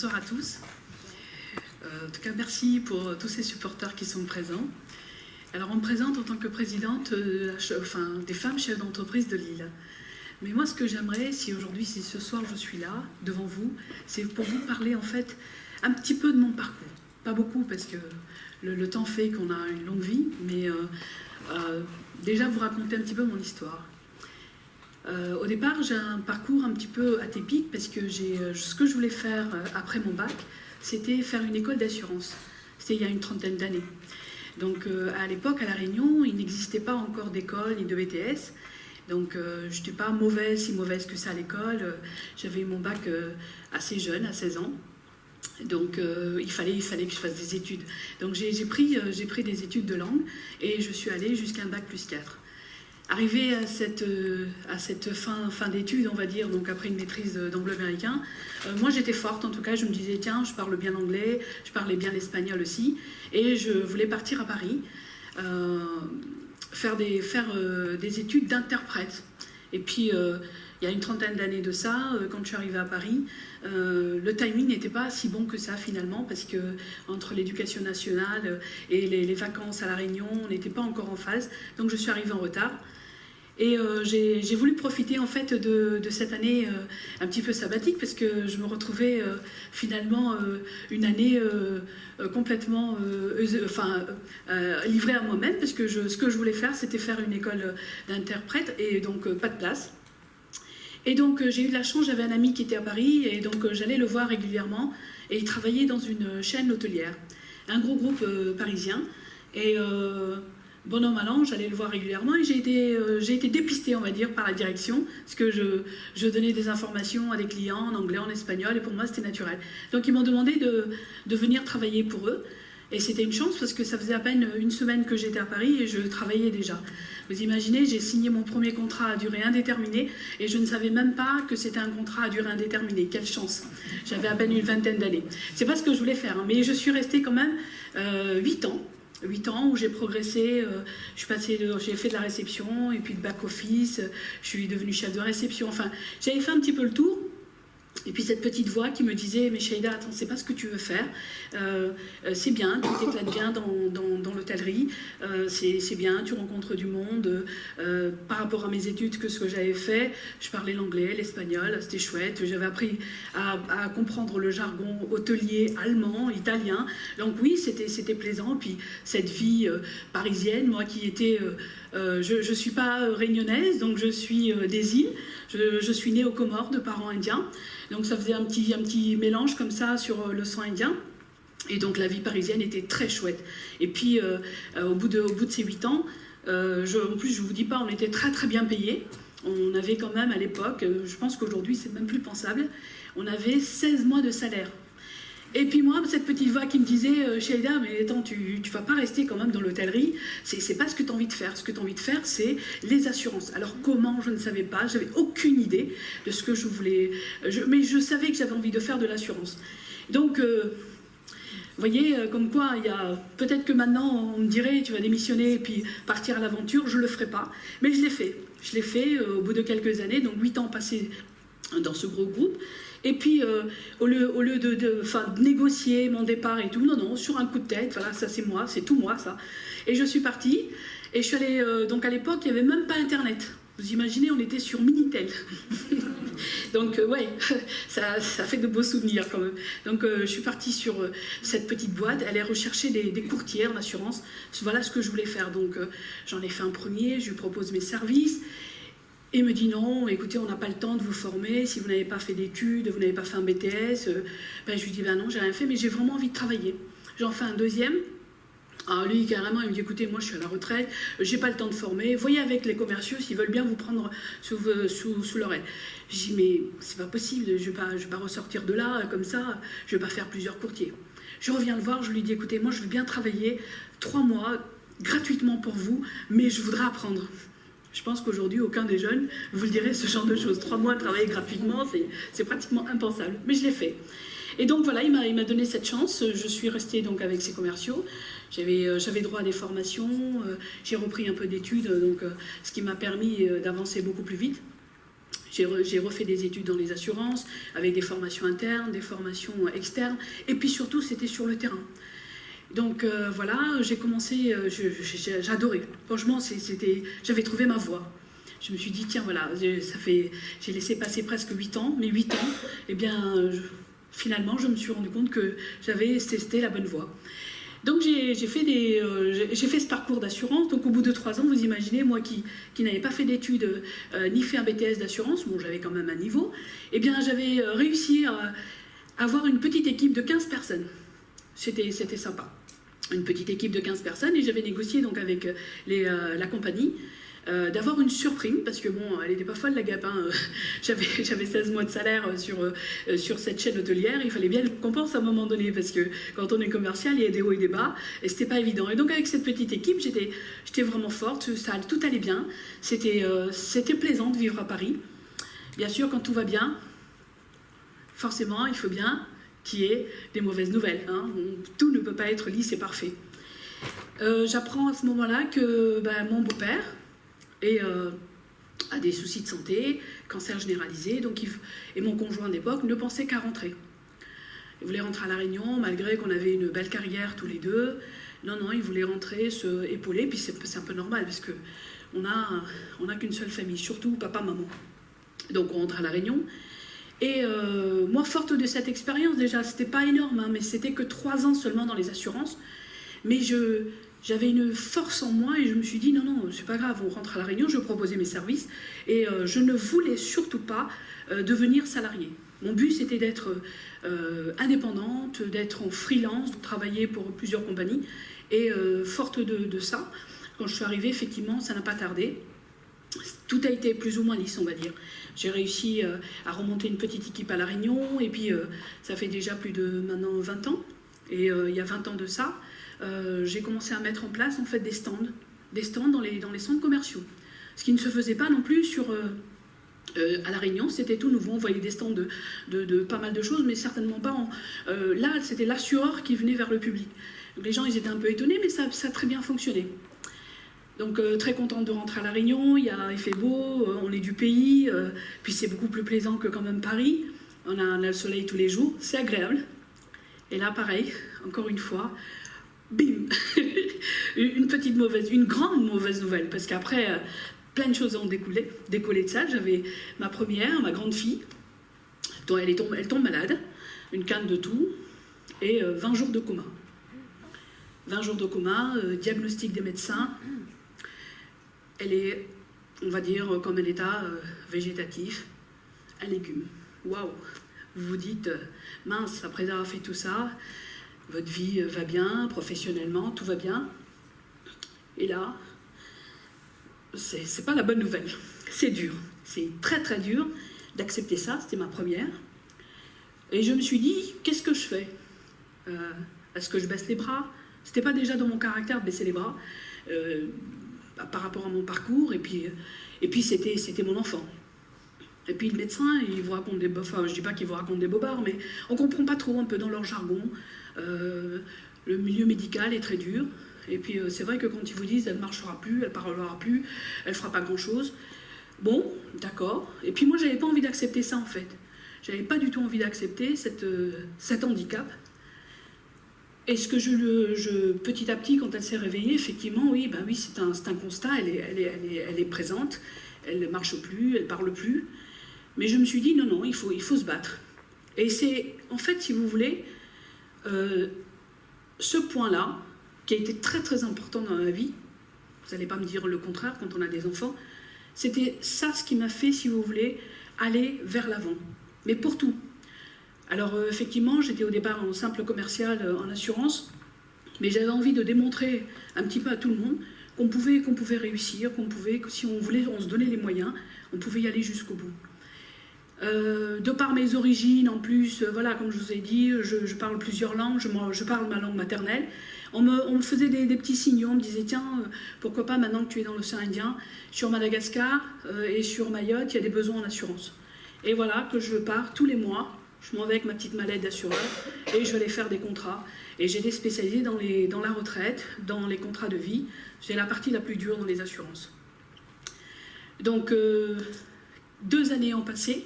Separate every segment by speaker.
Speaker 1: bonsoir à tous. En tout cas, merci pour tous ces supporters qui sont présents. Alors, on me présente en tant que présidente des femmes chefs d'entreprise de Lille. Mais moi, ce que j'aimerais, si ce soir je suis là, devant vous, c'est pour vous parler en fait un petit peu de mon parcours. Pas beaucoup, parce que le temps fait qu'on a une longue vie, mais déjà vous raconter un petit peu mon histoire. Au départ, j'ai un parcours un petit peu atypique, parce que ce que je voulais faire après mon bac, c'était faire une école d'assurance. C'était il y a une trentaine d'années. Donc à l'époque, à La Réunion, il n'existait pas encore d'école ni de BTS. Donc je n'étais pas si mauvaise que ça à l'école. J'avais eu mon bac assez jeune, à 16 ans. Donc il fallait que je fasse des études. Donc j'ai pris des études de langue et je suis allée jusqu'à un bac plus 4. Arrivée à cette fin d'études, on va dire, donc après une maîtrise d'anglo-américain, moi j'étais forte en tout cas, je me disais tiens, je parle bien l'anglais, je parlais bien l'espagnol aussi, et je voulais partir à Paris, faire des études d'interprète. Et puis il y a une trentaine d'années de ça, quand je suis arrivée à Paris, le timing n'était pas si bon que ça finalement, parce que entre l'éducation nationale et les vacances à La Réunion, on n'était pas encore en phase, donc je suis arrivée en retard. Et j'ai voulu profiter en fait de cette année un petit peu sabbatique, parce que je me retrouvais finalement une année complètement livrée à moi-même, parce que ce que je voulais faire, c'était faire une école d'interprète, et donc pas de place. Et donc j'ai eu de la chance, j'avais un ami qui était à Paris, et donc j'allais le voir régulièrement, et il travaillait dans une chaîne hôtelière, un gros groupe parisien, et bon an mal an, j'allais le voir régulièrement, et j'ai été dépistée, on va dire, par la direction, parce que je donnais des informations à des clients en anglais, en espagnol, et pour moi c'était naturel. Donc ils m'ont demandé de venir travailler pour eux, et c'était une chance, parce que ça faisait à peine une semaine que j'étais à Paris, et je travaillais déjà. Vous imaginez, j'ai signé mon premier contrat à durée indéterminée, et je ne savais même pas que c'était un contrat à durée indéterminée. Quelle chance! J'avais à peine une vingtaine d'années. C'est pas ce que je voulais faire, hein, mais je suis restée quand même 8 ans. 8 ans où j'ai progressé, j'ai fait de la réception, et puis de back-office, je suis devenue chef de réception, enfin, j'avais fait un petit peu le tour. Et puis cette petite voix qui me disait « Mais Shaïda, attends, c'est pas ce que tu veux faire. C'est bien, tu t'éclates bien dans l'hôtellerie. C'est bien, tu rencontres du monde. Par rapport à mes études, ce que j'avais fait, je parlais l'anglais, l'espagnol, c'était chouette. J'avais appris à comprendre le jargon hôtelier, allemand, italien. Donc oui, c'était plaisant. Puis cette vie parisienne, moi qui étais... je ne suis pas réunionnaise, donc je suis des îles. Je suis née aux Comores de parents indiens. Donc ça faisait un petit mélange comme ça sur le sang indien. Et donc la vie parisienne était très chouette. Et puis au bout de ces 8 ans, en plus je ne vous dis pas, on était très très bien payés. On avait quand même à l'époque, je pense qu'aujourd'hui c'est même plus pensable, on avait 16 mois de salaire. Et puis moi, cette petite voix qui me disait « Shaïda, mais attends, tu vas pas rester quand même dans l'hôtellerie, c'est pas ce que tu as envie de faire. Ce que tu as envie de faire, c'est les assurances. » Alors comment, je ne savais pas, j'avais aucune idée de ce que je voulais, mais je savais que j'avais envie de faire de l'assurance. Donc, vous voyez, comme quoi, il y a peut-être que maintenant, on me dirait « Tu vas démissionner et puis partir à l'aventure », je le ferai pas. Mais je l'ai fait. Je l'ai fait au bout de quelques années, donc 8 ans passés dans ce gros groupe. Et puis, au lieu de négocier mon départ et tout, non, sur un coup de tête, voilà, ça c'est moi, c'est tout moi, ça. Et je suis partie, et je suis allée, donc à l'époque, il n'y avait même pas Internet. Vous imaginez, on était sur Minitel. Donc, ouais, ça fait de beaux souvenirs quand même. Donc, je suis partie sur cette petite boîte, elle est rechercher des courtiers en assurance. Voilà ce que je voulais faire. Donc, j'en ai fait un premier, je lui propose mes services. Et il me dit non, écoutez, on n'a pas le temps de vous former, si vous n'avez pas fait d'études, vous n'avez pas fait un BTS. Je lui dis ben non, j'ai rien fait, mais j'ai vraiment envie de travailler. J'en fais un deuxième. Alors lui, carrément, il me dit écoutez, moi je suis à la retraite, j'ai pas le temps de former, voyez avec les commerciaux s'ils veulent bien vous prendre sous leur aile. Je dis mais c'est pas possible, je vais pas ressortir de là comme ça, je vais pas faire plusieurs courtiers. Je reviens le voir, je lui dis écoutez, moi je veux bien travailler 3 mois gratuitement pour vous, mais je voudrais apprendre. Je pense qu'aujourd'hui, aucun des jeunes vous le dirait ce genre de choses. 3 mois à travailler gratuitement, c'est pratiquement impensable. Mais je l'ai fait. Et donc voilà, il m'a donné cette chance. Je suis restée donc avec ces commerciaux. J'avais droit à des formations. J'ai repris un peu d'études, donc ce qui m'a permis d'avancer beaucoup plus vite. J'ai refait des études dans les assurances, avec des formations internes, des formations externes, et puis surtout, c'était sur le terrain. Donc voilà, j'ai commencé, j'adorais. Franchement, j'avais trouvé ma voie. Je me suis dit, tiens, voilà, j'ai laissé passer presque 8 ans, mais 8 ans, eh bien, finalement, je me suis rendu compte que c'était la bonne voie. Donc j'ai fait ce parcours d'assurance. Donc au bout de 3 ans, vous imaginez, moi qui n'avais pas fait d'études ni fait un BTS d'assurance, bon, j'avais quand même un niveau, eh bien, j'avais réussi à avoir une petite équipe de 15 personnes. C'était sympa. Une petite équipe de 15 personnes, et j'avais négocié donc avec la compagnie d'avoir une surprime, parce que bon, elle n'était pas folle la GAP, hein. J'avais 16 mois de salaire sur cette chaîne hôtelière, il fallait bien qu'on pense à un moment donné, parce que quand on est commercial, il y a des hauts et des bas, et c'était pas évident. Et donc avec cette petite équipe, j'étais vraiment forte, tout allait bien, c'était plaisant de vivre à Paris. Bien sûr, quand tout va bien, forcément, il faut bien qu'il y ait des mauvaises nouvelles, hein. Tout ne peut pas être lisse et parfait. J'apprends à ce moment-là que mon beau-père a des soucis de santé, cancer généralisé, et mon conjoint d'époque ne pensait qu'à rentrer. Il voulait rentrer à La Réunion, malgré qu'on avait une belle carrière tous les deux. Non, il voulait rentrer, se épauler, puis c'est un peu normal, parce qu'on n'a qu'une seule famille, surtout papa, maman. Donc on rentre à La Réunion. Et moi, forte de cette expérience, déjà, c'était pas énorme, hein, mais c'était que 3 ans seulement dans les assurances. Mais j'avais une force en moi et je me suis dit, non, c'est pas grave, on rentre à La Réunion, je proposais mes services. Et je ne voulais surtout pas devenir salariée. Mon but, c'était d'être indépendante, d'être en freelance, de travailler pour plusieurs compagnies. Et forte de ça, quand je suis arrivée, effectivement, ça n'a pas tardé. Tout a été plus ou moins lisse, on va dire. J'ai réussi à remonter une petite équipe à La Réunion, et puis ça fait déjà plus de maintenant 20 ans. Et il y a 20 ans de ça, j'ai commencé à mettre en place en fait des stands dans les centres commerciaux. Ce qui ne se faisait pas non plus à La Réunion, c'était tout nouveau. On voyait des stands de pas mal de choses, mais certainement pas là, c'était l'assureur qui venait vers le public. Donc les gens, ils étaient un peu étonnés, mais ça a très bien fonctionné. Donc très contente de rentrer à La Réunion, il fait beau, on est du pays, puis c'est beaucoup plus plaisant que quand même Paris. On a le soleil tous les jours, c'est agréable. Et là, pareil, encore une fois, bim une grande mauvaise nouvelle, parce qu'après, plein de choses ont découlé de ça. J'avais ma grande fille, dont elle tombe malade, une canne de toux, et 20 jours de coma. 20 jours de coma, diagnostic des médecins. Elle est, on va dire, comme un état végétatif, un légume. Waouh! Vous vous dites, mince, après avoir fait tout ça, votre vie va bien, professionnellement, tout va bien. Et là, c'est pas la bonne nouvelle. C'est dur. C'est très très dur d'accepter ça. C'était ma première. Et je me suis dit, qu'est-ce que je fais? Est-ce que je baisse les bras? C'était pas déjà dans mon caractère de baisser les bras. Par rapport à mon parcours, et puis c'était mon enfant. Et puis le médecin, il vous raconte je dis pas qu'il vous raconte des bobards, mais on comprend pas trop un peu dans leur jargon. Le milieu médical est très dur, et puis c'est vrai que quand ils vous disent elle ne marchera plus, elle parlera plus, elle fera pas grand chose. Bon, d'accord. Et puis moi j'avais pas envie d'accepter ça en fait. J'avais pas du tout envie d'accepter cet handicap. Et ce que petit à petit, quand elle s'est réveillée, effectivement, oui, c'est un constat, elle est présente, elle ne marche plus, elle ne parle plus. Mais je me suis dit, non, il faut se battre. Et c'est, en fait, si vous voulez, ce point-là, qui a été très très important dans ma vie, vous n'allez pas me dire le contraire quand on a des enfants, c'était ça ce qui m'a fait, si vous voulez, aller vers l'avant. Mais pour tout. Alors effectivement, j'étais au départ en simple commercial en assurance, mais j'avais envie de démontrer un petit peu à tout le monde qu'on pouvait réussir, que si on voulait, on se donnait les moyens, on pouvait y aller jusqu'au bout. De par mes origines, en plus, voilà, comme je vous ai dit, je parle plusieurs langues, je parle ma langue maternelle. On me faisait des petits signaux, on me disait, tiens, pourquoi pas maintenant que tu es dans l'océan Indien, sur Madagascar et sur Mayotte, il y a des besoins en assurance. Et voilà que je pars tous les mois. Je m'en vais avec ma petite mallette d'assureur et je vais aller faire des contrats. Et j'ai été spécialisée dans la retraite, dans les contrats de vie. C'est la partie la plus dure dans les assurances. Donc, 2 années ont passé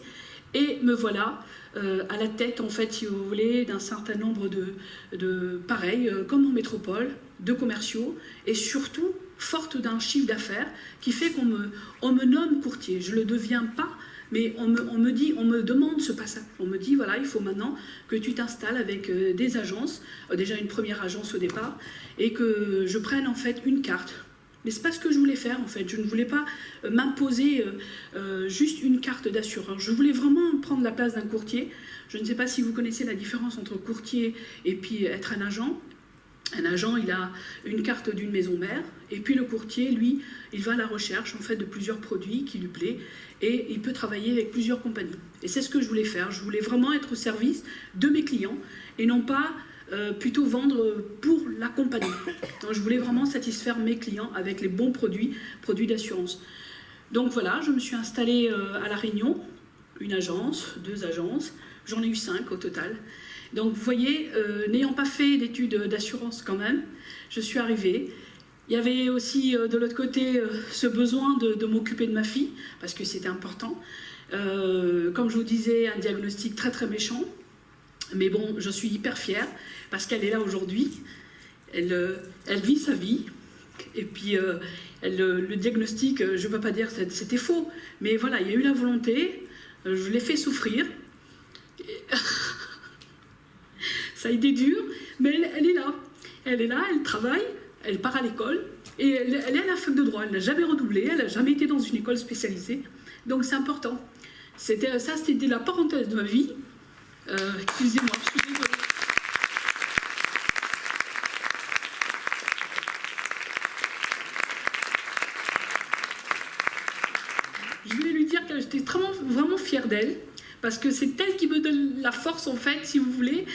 Speaker 1: et me voilà à la tête, en fait, si vous voulez, d'un certain nombre pareil, comme en métropole, de commerciaux, et surtout forte d'un chiffre d'affaires qui fait on me nomme courtier. Je ne le deviens pas, mais on me demande ce passage. On me dit, voilà, il faut maintenant que tu t'installes avec des agences, déjà une première agence au départ, et que je prenne en fait une carte. Mais c'est pas ce que je voulais faire en fait. Je ne voulais pas m'imposer juste une carte d'assureur. Je voulais vraiment prendre la place d'un courtier. Je ne sais pas si vous connaissez la différence entre courtier et puis être un agent. Un agent, il a une carte d'une maison mère, et puis le courtier, lui, il va à la recherche en fait de plusieurs produits qui lui plaisent, et il peut travailler avec plusieurs compagnies. Et c'est ce que je voulais faire. Je voulais vraiment être au service de mes clients et non pas plutôt vendre pour la compagnie. Donc, je voulais vraiment satisfaire mes clients avec les bons produits d'assurance. Donc voilà, je me suis installée à La Réunion, une agence, 2 agences, j'en ai eu 5 au total. Donc vous voyez, n'ayant pas fait d'études d'assurance quand même, je suis arrivée. Il y avait aussi de l'autre côté ce besoin de m'occuper de ma fille, parce que c'était important. Comme je vous disais, un diagnostic très très méchant. Mais bon, je suis hyper fière, parce qu'elle est là aujourd'hui. Elle vit sa vie. Et puis le diagnostic, je ne peux pas dire que c'était faux. Mais voilà, il y a eu la volonté, je l'ai fait souffrir. Ça a été dur, mais elle est là. Elle est là, elle travaille, elle part à l'école, et elle est à la fac de droit. Elle n'a jamais redoublé, elle n'a jamais été dans une école spécialisée. Donc c'est important. C'était la parenthèse de ma vie. Excusez-moi, je suis désolée. Je voulais lui dire que j'étais vraiment fière d'elle, parce que c'est elle qui me donne la force, en fait, si vous voulez,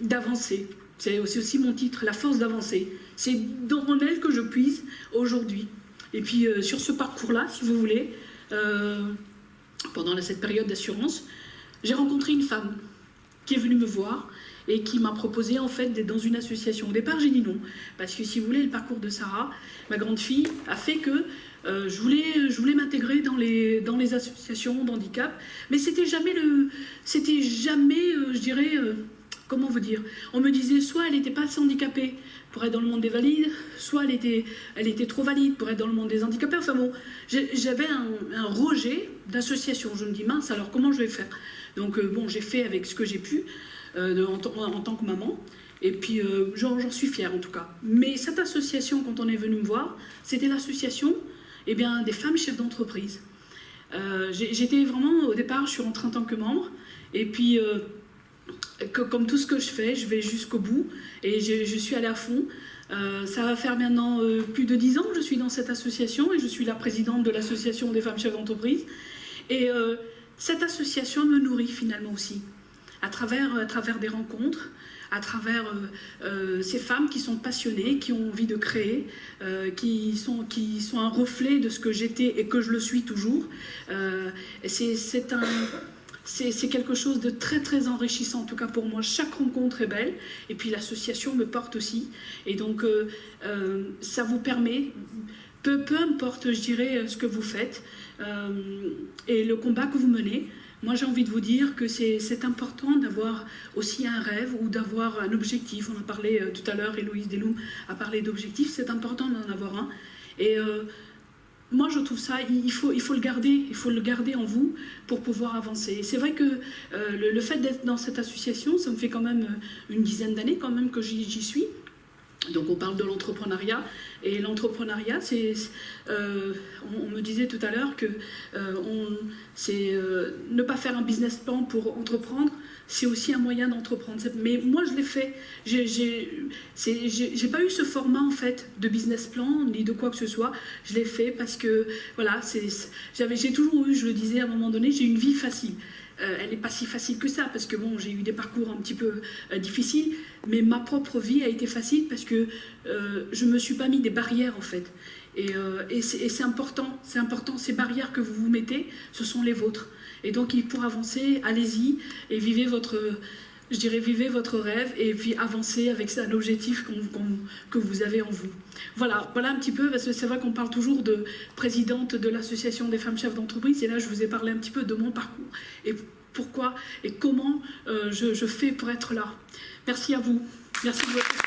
Speaker 1: d'avancer. C'est aussi mon titre, la force d'avancer. C'est dans elle que je puise aujourd'hui. Et puis sur ce parcours-là, si vous voulez, pendant cette période d'assurance, j'ai rencontré une femme qui est venue me voir et qui m'a proposé en fait d'être dans une association. Au départ, j'ai dit non, parce que si vous voulez, le parcours de Sarah, ma grande fille, a fait que je voulais m'intégrer dans les associations d'handicap, mais c'était jamais, je dirais, comment vous dire, on me disait soit elle n'était pas assez handicapée pour être dans le monde des valides, soit elle était trop valide pour être dans le monde des handicapés. Enfin bon, j'avais un rejet d'association. Je me dis mince, alors comment je vais faire? Donc bon, j'ai fait avec ce que j'ai pu en tant que maman. Et puis j'en suis fière en tout cas. Mais cette association, quand on est venu me voir, c'était l'association des femmes chefs d'entreprise. J'étais vraiment, au départ, je suis rentrée en tant que membre. Et puis, comme tout ce que je fais, je vais jusqu'au bout. Et je suis allée à fond. Ça va faire maintenant plus de 10 ans que je suis dans cette association. Et je suis la présidente de l'association des femmes chefs d'entreprise. Et cette association me nourrit finalement aussi. À travers des rencontres, à travers ces femmes qui sont passionnées, qui ont envie de créer, qui sont un reflet de ce que j'étais et que je le suis toujours. C'est quelque chose de très très enrichissant, en tout cas pour moi. Chaque rencontre est belle, et puis l'association me porte aussi. Et donc ça vous permet, peu importe, je dirais, ce que vous faites, et le combat que vous menez, moi, j'ai envie de vous dire que c'est important d'avoir aussi un rêve ou d'avoir un objectif. On en parlait tout à l'heure, Héloïse Deloum a parlé d'objectifs, c'est important d'en avoir un. Et moi, je trouve ça, il faut le garder en vous pour pouvoir avancer. Et c'est vrai que le fait d'être dans cette association, ça me fait quand même une dizaine d'années quand même que j'y suis. Donc on parle de l'entrepreneuriat, et l'entrepreneuriat, on me disait tout à l'heure que ne pas faire un business plan pour entreprendre, c'est aussi un moyen d'entreprendre. Mais moi je l'ai fait, j'ai pas eu ce format en fait de business plan, ni de quoi que ce soit, je l'ai fait parce que voilà, j'ai toujours eu, je le disais à un moment donné, j'ai une vie facile. Elle n'est pas si facile que ça, parce que bon, j'ai eu des parcours un petit peu difficiles, mais ma propre vie a été facile parce que je ne me suis pas mis des barrières en fait. Et c'est important, ces barrières que vous vous mettez, ce sont les vôtres. Et donc pour avancer, allez-y et vivez je dirais, vivez votre rêve et puis avancez avec un objectif que vous avez en vous. Voilà un petit peu, parce que c'est vrai qu'on parle toujours de présidente de l'association des femmes chefs d'entreprise, et là je vous ai parlé un petit peu de mon parcours et pourquoi et comment je fais pour être là. Merci à vous. Merci de votre